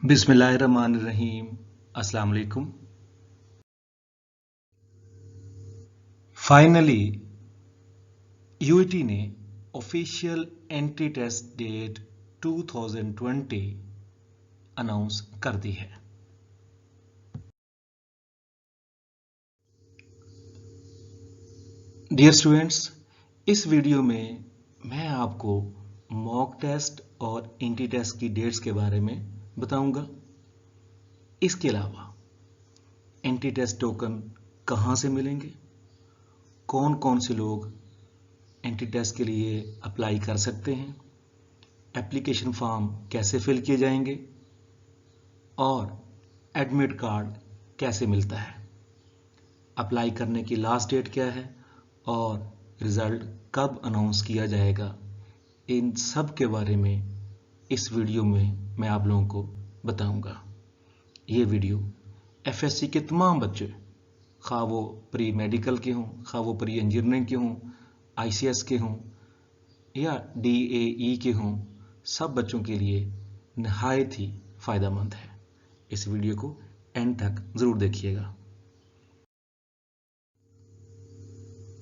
बिस्मिल्लाहिर्रहमानिर्रहीम। अस्सलाम वालेकुम। फाइनली यूईटी ने official entry test date 2020 announce कर दी है। डियर स्टूडेंट्स, इस वीडियो में मैं आपको मॉक टेस्ट और एंट्री टेस्ट की डेट्स के बारे में बताऊंगा। इसके अलावा एंट्री टेस्ट टोकन कहां से मिलेंगे, कौन कौन से लोग एंट्री टेस्ट के लिए अप्लाई कर सकते हैं, एप्लीकेशन फॉर्म कैसे फिल किए जाएंगे और एडमिट कार्ड कैसे मिलता है, अप्लाई करने की लास्ट डेट क्या है और रिजल्ट कब अनाउंस किया जाएगा, इन सब के बारे में इस वीडियो में मैं आप लोगों को बताऊंगा। ये वीडियो एफएससी के तमाम बच्चे, खा वो प्री मेडिकल के हों, खा वो प्री इंजीनियरिंग के हों, आईसीएस के हों या डीएई के हों, सब बच्चों के लिए निहायत ही फायदेमंद है। इस वीडियो को एंड तक जरूर देखिएगा।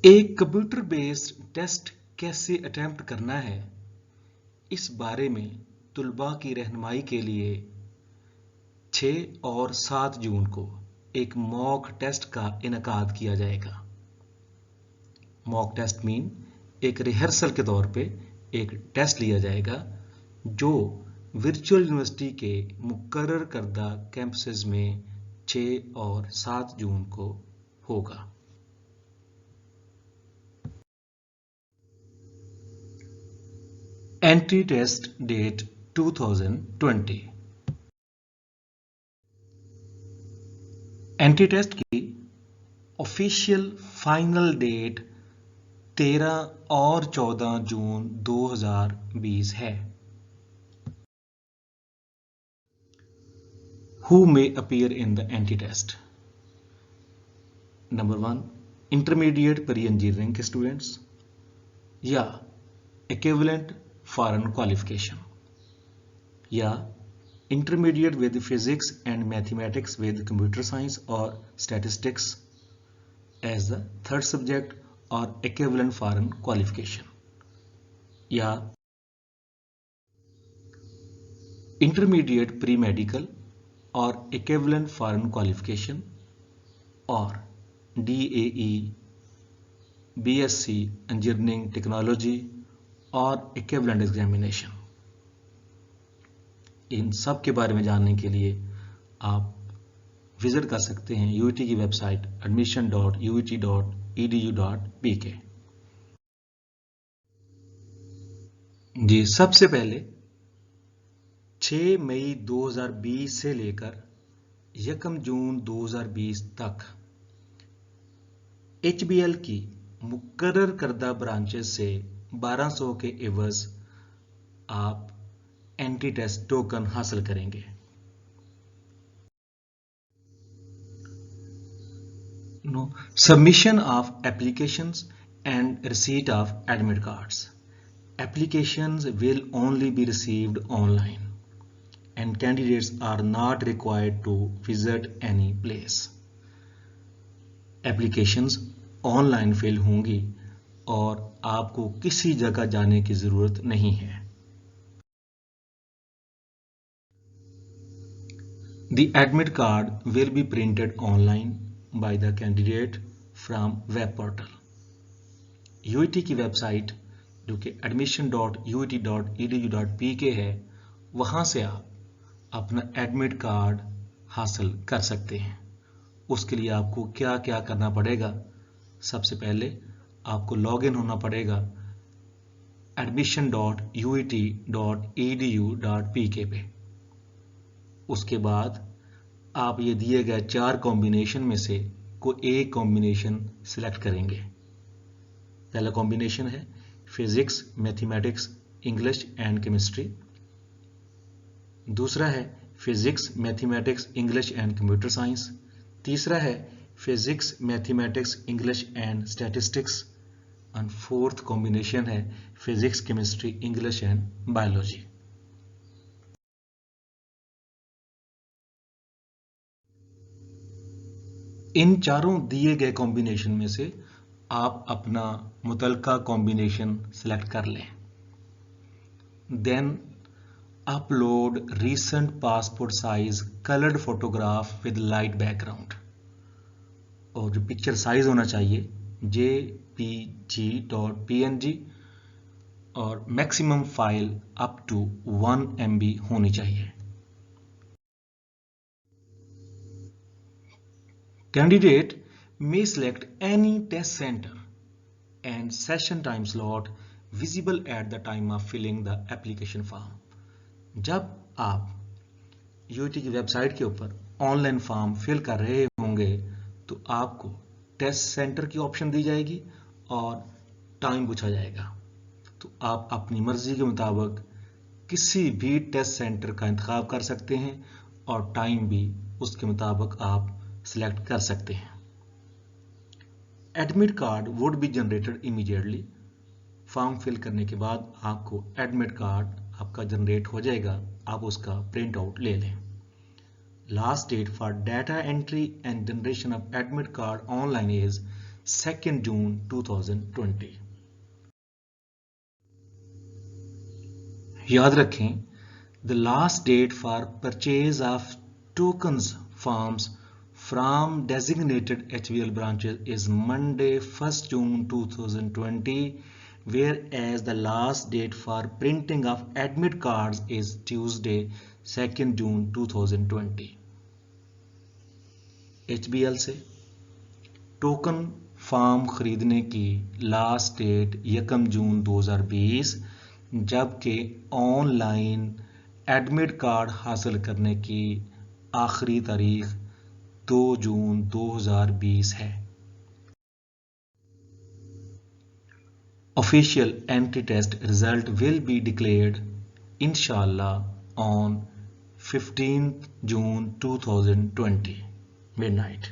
एक कंप्यूटर बेस्ड टेस्ट कैसे अटेम्प्ट करना है, इस बारे में तुलबा की रहनुमाई के लिए 6 और 7 जून को एक मॉक टेस्ट का इनकाद किया जाएगा। मॉक टेस्ट मीन एक रिहर्सल के तौर पे एक टेस्ट लिया जाएगा जो वर्चुअल यूनिवर्सिटी के मुकर्रर करदा कैंपसेस में 6 और 7 जून को होगा। Entry test date 2020। Entry test की ऑफिशियल फाइनल डेट 13 और 14 जून 2020 है। Who may appear in the entry test? Number 1, intermediate pre engineering के स्टूडेंट्स या इक्विवेलेंट फॉरेन क्वालिफिकेशन या intermediate with physics and mathematics with computer science और statistics as the third subject और equivalent foreign qualification या intermediate pre medical और equivalent foreign qualification और DAE, BSc engineering technology और equivalent examination. इन सब के बारे में जानने के लिए आप विजिट कर सकते हैं यूईटी की वेबसाइट admission.uit.edu.pk। जी, सबसे पहले 6 मई 2020 से लेकर 1 जून 2020 तक एचबीएल की मुकर्रर करदा ब्रांचेस से 1200 के एवज आप एंट्री टेस्ट टोकन हासिल करेंगे। Submission of applications and receipt of admit cards. Applications will only be received online and candidates are not required to visit any place. Applications online fill होंगी और आपको किसी जगह जाने की जरूरत नहीं है। The admit card will be printed online by the candidate from web portal. UET की वेबसाइट जो कि admission.uit.edu.pk है, वहां से आप अपना एडमिट कार्ड हासिल कर सकते हैं। उसके लिए आपको क्या क्या करना पड़ेगा? सबसे पहले आपको लॉगिन होना पड़ेगा admission.uit.edu.pk पे। उसके बाद आप ये दिए गए 4 कॉम्बिनेशन में से कोई एक कॉम्बिनेशन सिलेक्ट करेंगे। पहला कॉम्बिनेशन है physics, mathematics, English and chemistry. दूसरा है physics, mathematics, English and computer science. तीसरा है physics, mathematics, English and statistics. और फोर्थ कॉम्बिनेशन है physics, chemistry, English and biology. इन चारों दिए गए कॉम्बिनेशन में से आप अपना मुतलका कॉम्बिनेशन सेलेक्ट कर लें। Then upload recent passport size coloured photograph with light background, और जो पिक्चर साइज होना चाहिए jpg.png, और maximum file up to 1 MB होनी चाहिए। Candidate may select any test center and session time slot visible at the time of filling the application form. जब आप UT की वेबसाइट के ऊपर ऑनलाइन फॉर्म फिल कर रहे होंगे तो आपको टेस्ट सेंटर की ऑप्शन दी जाएगी और टाइम पूछा जाएगा। तो आप अपनी मर्जी के मुताबिक किसी भी टेस्ट सेंटर का इंतखाब कर सकते हैं और टाइम भी उसके मुताबिक आप सिलेक्ट कर सकते हैं। Admit card would be generated immediately. Form fill करने के बाद आपको एडमिट कार्ड आपका जनरेट हो जाएगा, आप उसका प्रिंट आउट ले लें। Last date for data entry and generation of admit card online is 2 June 2020। याद रखें, the last date for purchase of tokens forms from designated HBL branches is Monday 1st June 2020, whereas the last date for printing of admit cards is Tuesday 2nd June 2020. HBL से token form खरीदने की last date 1 जून 2020, जबकि online admit card हासिल करने की आखिरी तारीख 2 June 2020 है। Official entry test result will be declared inshallah on 15th June 2020 midnight.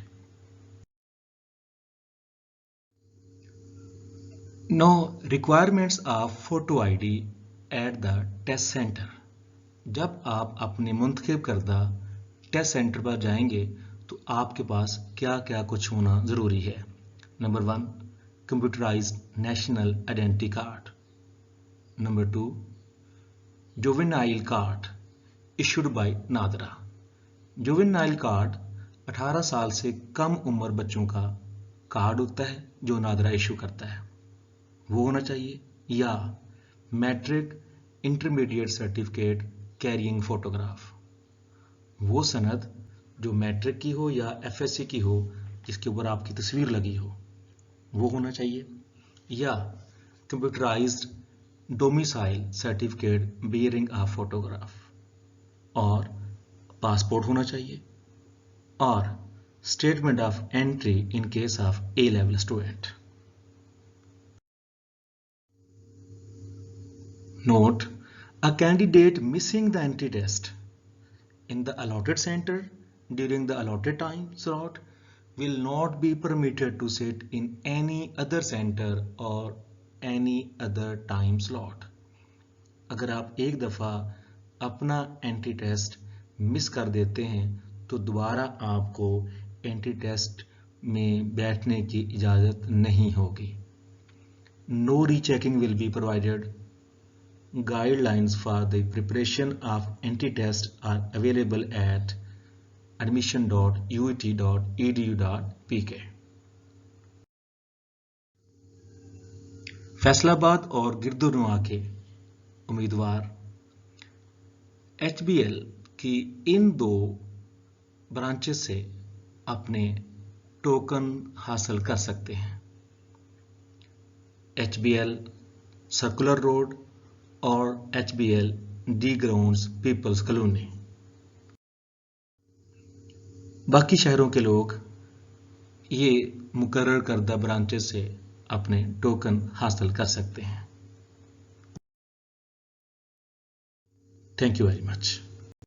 No requirements of photo ID at the test center. जब आप अपने मुंतखब करदा टेस्ट सेंटर पर जाएंगे तो आपके पास क्या क्या कुछ होना ज़रूरी है। Number 1, computerised national identity card. Number 2, juvenile card issued by NADRA. Juvenile card 18 साल से कम उम्र बच्चों का कार्ड होता है जो नादरा इशू करता है, वो होना चाहिए। या matric intermediate certificate carrying photograph, वो सनद जो मैट्रिक की हो या एफएससी की हो जिसके ऊपर आपकी तस्वीर लगी हो, वो होना चाहिए। या computerised domicile certificate bearing a photograph, और पासपोर्ट होना चाहिए, और statement of entry in case of A level student. Note, a candidate missing the entry test in the allotted center during the allotted time slot will not be permitted to sit in any other center or any other time slot. अगर आप एक दफ़ा अपना entry test miss कर देते हैं तो दोबारा आपको एंट्री टेस्ट में बैठने की इजाज़त नहीं होगी। No rechecking will be provided. Guidelines for the preparation of entry test are available at admission.uit.edu.pk। Faisalabad और गिरदुनुआ के उम्मीदवार HBL की इन 2 ब्रांचेस से अपने टोकन हासिल कर सकते हैं। HBL सर्कुलर रोड और HBL D grounds people's colony. बाकी शहरों के लोग ये मुकर्रर करदा ब्रांचेस से अपने टोकन हासिल कर सकते हैं। Thank you very much.